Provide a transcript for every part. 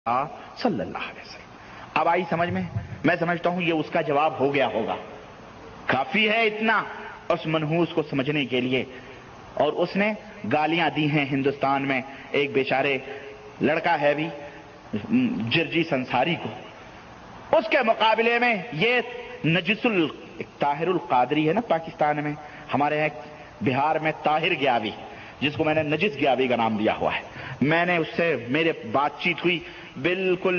सल्लल्लाहु अलैहि वसल्लम। अब आई समझ में? मैं समझता हूं ये उसका जवाब हो गया होगा, काफी है इतना उस मनहूस को समझने के लिए। और उसने गालियां दी हैं हिंदुस्तान में एक बेचारे लड़का है भी जर्जीस अंसारी को, उसके मुकाबले में ये नजिसुल ताहिरुल कादरी है ना पाकिस्तान में, हमारे यहाँ बिहार में ताहिर ग्यावी, जिसको मैंने नजिस ग्यावी का नाम दिया हुआ है। मैंने उससे मेरे बातचीत हुई, बिल्कुल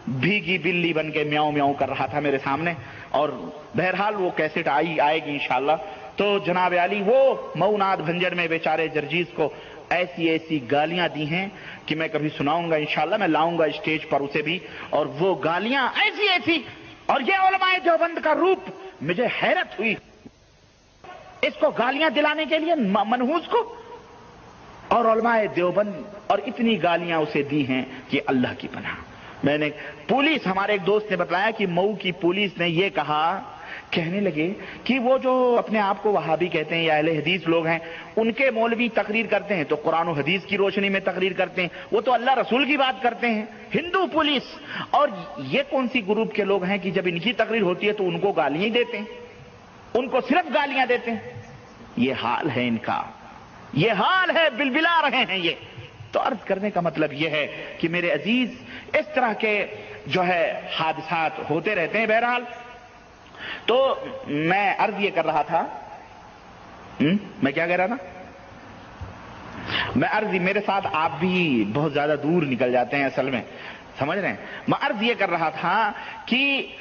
भीगी बिल्ली बन के म्याऊं म्याऊं कर रहा था मेरे सामने, और बहरहाल वो कैसेट आएगी इंशाल्लाह। तो जनाब आली वो मऊनाथ भंजर में बेचारे जर्जीस को ऐसी ऐसी गालियां दी हैं कि मैं कभी सुनाऊंगा इंशाल्लाह, मैं लाऊंगा स्टेज पर उसे भी, और वो गालियां ऐसी ऐसी, और ये उलमाए देवबंद का रूप, मुझे हैरत हुई इसको गालियां दिलाने के लिए मनहूस को, और उलमाए देवबंद, और इतनी गालियां उसे दी हैं कि अल्लाह की पनाह। मैंने पुलिस, हमारे एक दोस्त ने बताया कि मऊ की पुलिस ने यह कहा, कहने लगे कि वो जो अपने आप को वहाबी कहते हैं या अहले हदीस लोग हैं, उनके मौलवी तकरीर करते हैं तो कुरान और हदीस की रोशनी में तकरीर करते हैं, वो तो अल्लाह रसूल की बात करते हैं। हिंदू पुलिस और ये कौन सी ग्रुप के लोग हैं कि जब इनकी तकरीर होती है तो उनको गालियां ही देते हैं, उनको सिर्फ गालियां देते हैं। ये हाल है इनका, ये हाल है, बिलबिला रहे हैं ये। तो अर्ज करने का मतलब यह है कि मेरे अजीज, इस तरह के जो है हादसात होते रहते हैं। बहरहाल तो मैं अर्ज ये कर रहा था, मैं क्या कह रहा था, मैं अर्ज, मेरे साथ आप भी बहुत ज्यादा दूर निकल जाते हैं असल में, समझ रहे हैं। मैं अर्ज ये कर रहा था कि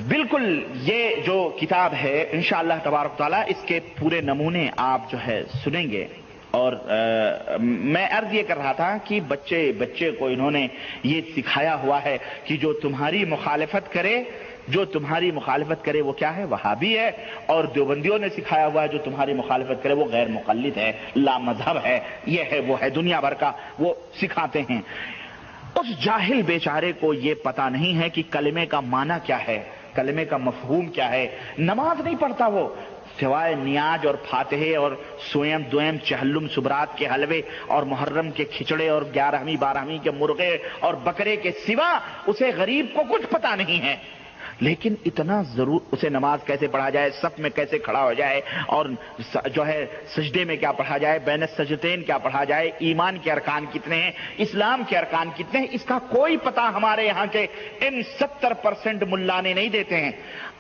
बिल्कुल ये जो किताब है इंशाअल्लाह तबारक ताला, इसके पूरे नमूने आप जो है सुनेंगे। और मैं अर्ज ये कर रहा था कि बच्चे को इन्होंने ये सिखाया हुआ है कि जो तुम्हारी मुखालिफत करे, जो तुम्हारी मुखालिफत करे वो क्या है, वहाबी है। और देवबंदियों ने सिखाया हुआ है जो तुम्हारी मुखालिफत करे वो गैर मुक़ल्लिद है, ला मजहब है, ये है वो है, दुनिया भर का वो सिखाते हैं। उस जाहिल बेचारे को ये पता नहीं है कि कलमे का माना क्या है, कलमे का मफहूम क्या है। नमाज नहीं पढ़ता वो, सिवाय नियाज और फातिहे और सोयम दोयम चहल्लुम सुबरात के हलवे और मुहर्रम के खिचड़े और 11वीं 12वीं के मुर्गे और बकरे के सिवा उसे गरीब को कुछ पता नहीं है। लेकिन इतना जरूर उसे नमाज कैसे पढ़ा जाए, सफ में कैसे खड़ा हो जाए, और जो है सजदे में क्या पढ़ा जाए, बैन सजदेन क्या पढ़ा जाए, ईमान के अरकान कितने हैं, इस्लाम के अरकान कितने हैं, इसका कोई पता हमारे यहाँ के इन 70% मुल्ला ने नहीं देते हैं।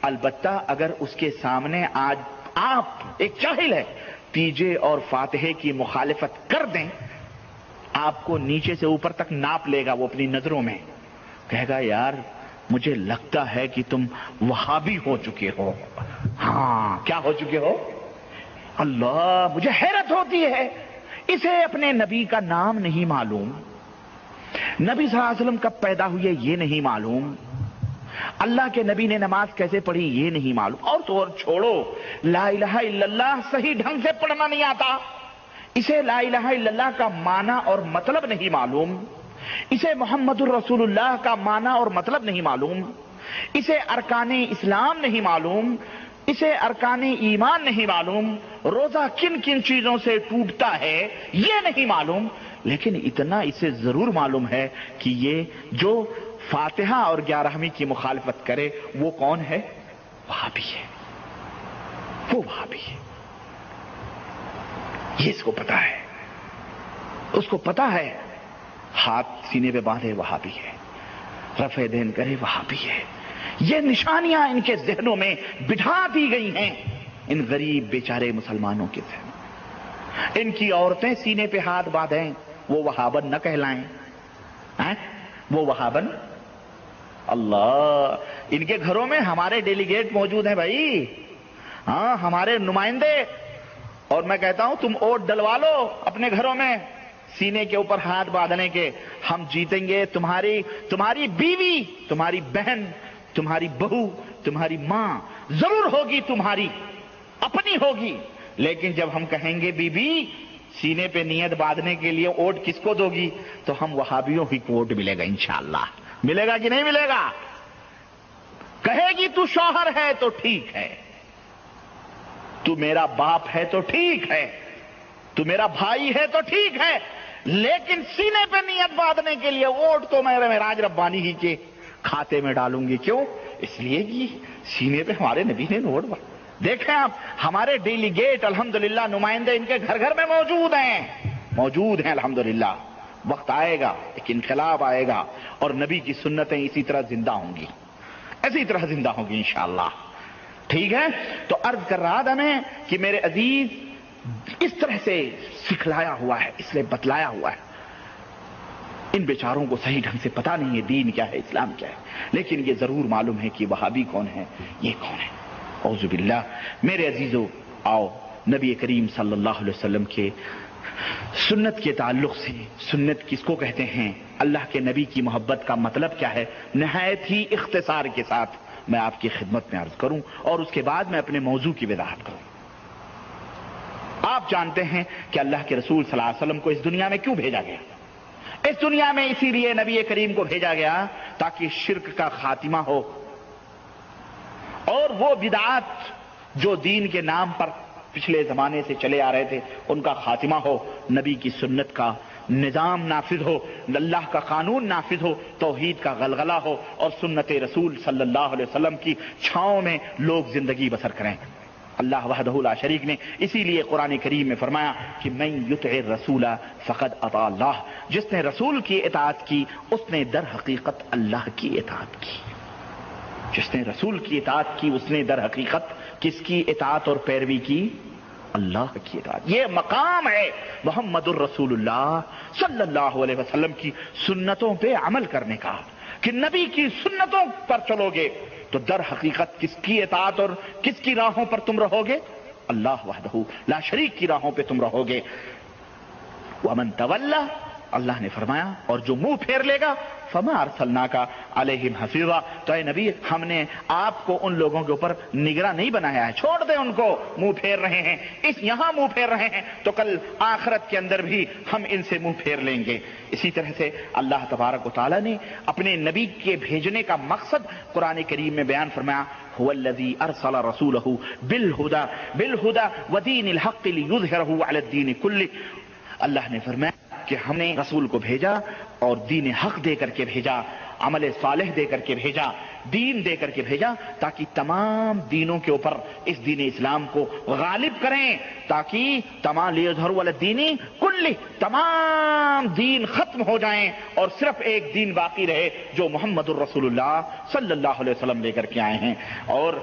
अलबत्ता अगर उसके सामने आज आप, एक जाहिल है, तीजे और फातिहे की मुखालिफत कर दें, आपको नीचे से ऊपर तक नाप लेगा वो अपनी नजरों में, कहेगा यार मुझे लगता है कि तुम वहाबी हो चुके हो। हाँ, क्या हो चुके हो? अल्लाह, मुझे हैरत होती है, इसे अपने नबी का नाम नहीं मालूम, नबी सल्लल्लाहु अलैहि वसल्लम कब पैदा हुए ये नहीं मालूम, अल्लाह के नबी ने नमाज कैसे पढ़ी ये नहीं मालूम, और तो और छोड़ो, ला इलाहा इल्लल्लाह सही ढंग से पढ़ना नहीं आता, इसे ला इलाहा इल्लल्लाह का माना और मतलब नहीं मालूम, इसे मोहम्मदुर रसूलुल्लाह का माना और मतलब नहीं मालूम, इसे अरकाने इस्लाम नहीं मालूम, इसे अरकाने ईमान नहीं मालूम, रोजा किन किन चीजों से टूटता है ये नहीं मालूम। लेकिन इतना इसे जरूर मालूम है कि ये जो फातिहा और 11वीं की मुखालिफत करे वो कौन है, वहाबी है, वो वहाबी है, ये इसको पता है, उसको पता है, हाथ सीने पे बांधे वहाबी है, रफे देन करे वहाबी है। ये निशानियां इनके जहनों में बिठा दी गई हैं, इन गरीब बेचारे मुसलमानों के जहन। इनकी औरतें सीने पे हाथ बांधें, वो वहाबन न कहलाएं, वो वहाबन। अल्लाह, इनके घरों में हमारे डेलीगेट मौजूद हैं भाई, हाँ हमारे नुमाइंदे, और मैं कहता हूं तुम वोट डलवा लो अपने घरों में, सीने के ऊपर हाथ बांधने के, हम जीतेंगे, तुम्हारी बीवी, तुम्हारी बहन, तुम्हारी बहू, तुम्हारी मां जरूर होगी, तुम्हारी अपनी होगी। लेकिन जब हम कहेंगे बीबी सीने पे नियत बांधने के लिए वोट किसको दोगी, तो हम वहाबियों ही को वोट मिलेगा इंशाअल्लाह। मिलेगा कि नहीं मिलेगा? कहेगी तू शौहर है तो ठीक है, तू मेरा बाप है तो ठीक है, तू मेरा भाई है तो ठीक है, لیکن سینے پہ نیت باندھنے کے لیے ووٹ تو میں معراج ربانی ہی کے کھاتے میں ڈالوں گی. کیوں؟ اس لیے کہ سینے پہ ہمارے نبی نے ووٹ باندھا. دیکھیں آپ، ہمارے ڈیلیگیٹ الحمدللہ نمائندے ان کے گھر گھر میں موجود ہیں الحمدللہ. وقت آئے گا، ایک انقلاب آئے گا اور نبی کی سنتیں اسی طرح زندہ ہوں گی، اسی طرح زندہ ہوں گی انشاءاللہ. ٹھیک ہے؟ تو عرض کر رہا تھا میں کہ میرے عزیز اس طرح سے سکھلایا ہوا ہے، اس لیے بتلایا ہوا ہے. ان بیچاروں کو صحیح ڈھنگ سے پتا نہیں ہے دین کیا ہے، اسلام کیا ہے، لیکن یہ ضرور معلوم ہے کہ وہابی کون ہے، یہ کون ہے. اعوذ باللہ. میرے عزیزو، آؤ نبی کریم صلی اللہ علیہ وسلم کے سنت کے تعلق سے، سنت کس کو کہتے ہیں، اللہ کے نبی کی محبت کا مطلب کیا ہے، نہایت ہی اختصار کے ساتھ میں آپ کی خدمت میں عرض کروں اور اس کے بعد میں اپنے موضوع کی وضاحت کروں. آپ جانتے ہیں کہ اللہ کے رسول صلی اللہ علیہ وسلم کو اس دنیا میں کیوں بھیجا گیا؟ اس دنیا میں اسی لیے نبی کریم کو بھیجا گیا تاکہ شرک کا خاتمہ ہو اور وہ بدعات جو دین کے نام پر پچھلے زمانے سے چلے آ رہے تھے ان کا خاتمہ ہو، نبی کی سنت کا نظام نافذ ہو، اللہ کا قانون نافذ ہو، توحید کا غلغلہ ہو اور سنت رسول صلی اللہ علیہ وسلم کی چھاؤں میں لوگ زندگی بسر کریں. اللہ وحدہ لا شریک نے اسی لیے قرآن کریم میں فرمایا کہ من یطع الرسول فقد اطاع اللہ، جس نے رسول کی اطاعت کی اس نے در حقیقت اللہ کی اطاعت کی. جس نے رسول کی اطاعت کی اس نے در حقیقت کس کی اطاعت اور پیروی کی؟ اللہ کی اطاعت. یہ مقام ہے محمد الرسول اللہ صلی اللہ علیہ وسلم کی سنتوں پہ عمل کرنے کا کہ نبی کی سنتوں پر چلو گے تو در حقیقت کس کی اطاعت اور کس کی راہوں پر تم رہو گے؟ اللہ وحدہ لا شریک کی راہوں پہ تم رہو گے. ومن تولی، اللہ نے فرمایا اور جو منہ پھیر لے گا، فما ارسلناک علیہم حفیظا، تو اے نبی ہم نے آپ کو ان لوگوں کے اوپر نگراں نہیں بنایا ہے. چھوڑ دیں ان کو، منہ پھیر رہے ہیں، یہاں منہ پھیر رہے ہیں تو کل آخرت کے اندر بھی ہم ان سے منہ پھیر لیں گے. اسی طرح سے اللہ تبارک و تعالی نے اپنے نبی کے بھیجنے کا مقصد قرآن کریم میں بیان فرمایا، هو الذی ارسل رسولہ بالہدی ودین الحق لیظہرہ علی الدین کلہ. اللہ نے فرمایا کہ ہم نے رسول کو بھیجا اور دین حق دے کر کے بھیجا، عمل صالح دے کر کے بھیجا، دین دے کر کے بھیجا تاکہ تمام دینوں کے اوپر اس دین اسلام کو غالب کریں، تاکہ تمام لیظہروا علی الدین کلہ، تمام دین ختم ہو جائیں اور صرف ایک دین باقی رہے جو محمد الرسول اللہ صلی اللہ علیہ وسلم لے کر کے آئے ہیں. اور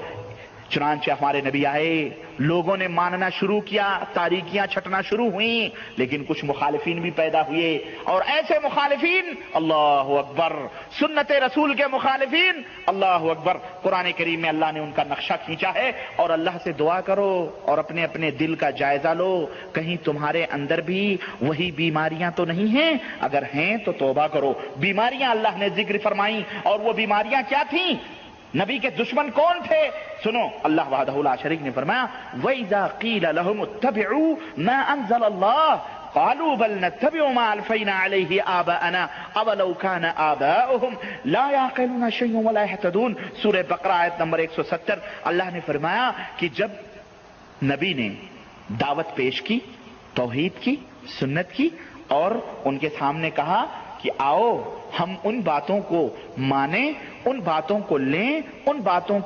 چنانچہ ہمارے نبی آئے، لوگوں نے ماننا شروع کیا، تاریکیاں چھٹنا شروع ہوئیں، لیکن کچھ مخالفین بھی پیدا ہوئے اور ایسے مخالفین، اللہ اکبر، سنت رسول کے مخالفین، اللہ اکبر، قرآن کریم میں اللہ نے ان کا نقشہ کھینچا ہے. اور اللہ سے دعا کرو اور اپنے اپنے دل کا جائزہ لو، کہیں تمہارے اندر بھی وہی بیماریاں تو نہیں ہیں؟ اگر ہیں تو توبہ کرو. بیماریاں اللہ نے ذکر فرمائیں اور وہ بیماریاں کیا تھیں؟ نبی کے دشمن کون تھے؟ سنو، اللہ وحدہ لا شریک نے فرمایا، وَإِذَا قِيلَ لَهُمُ اتَّبِعُوا مَا أَنزَلَ اللَّهُ قَالُوا بَلْ نَتَّبِعُ مَا أَلْفَيْنَا عَلَيْهِ آبَاءَنَا أَوَلَوْ كَانَ آبَاؤُهُمْ لَا يَعْقِلُونَ شَيْئًا وَلَا يَهْتَدُونَ. سورہ بقرہ آیت نمبر 170. اللہ نے فرمایا کہ جب نبی نے دعوت پیش کی، توحید کی، سنت کی اور ان کے سامنے کہا کہ آؤ ہم ان باتوں کو مانیں، ان باتوں کو لیں، ان باتوں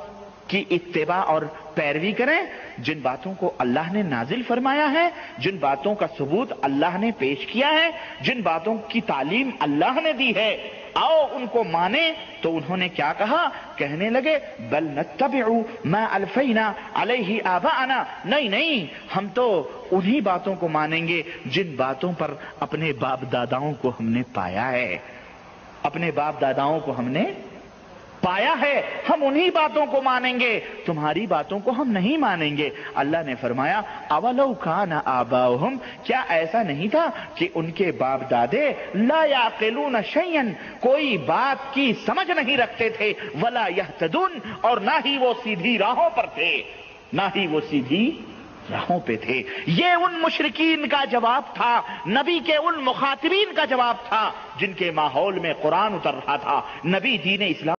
کی اتباع اور پیروی کریں جن باتوں کو اللہ نے نازل فرمایا ہے، جن باتوں کا ثبوت اللہ نے پیش کیا ہے، جن باتوں کی تعلیم اللہ نے دی ہے، آؤ ان کو مانیں. تو انہوں نے کیا کہا؟ کہنے لگے بل نتبع ما الفینا علیہ آباءنا، نہیں ہم تو انہی باتوں کو مانیں گے جن باتوں پر اپنے باپ داداؤں کو ہم نے پایا ہے، اپنے باپ داداؤں کو ہم نے پایا ہے، ہم انہی باتوں کو مانیں گے، تمہاری باتوں کو ہم نہیں مانیں گے. اللہ نے فرمایا اولو کان آباؤہم، کیا ایسا نہیں تھا کہ ان کے باپ دادے لا یعقلون شیئا، کوئی بات کی سمجھ نہیں رکھتے تھے، ولا یہتدون، اور نہ ہی وہ سیدھی راہوں پر تھے، نہ ہی وہ سیدھی راہوں پہ تھے. یہ ان مشرکین کا جواب تھا، نبی کے ان مخاطبین کا جواب تھا جن کے ماحول میں قرآن اتر رہا تھا. نبی دین اسلام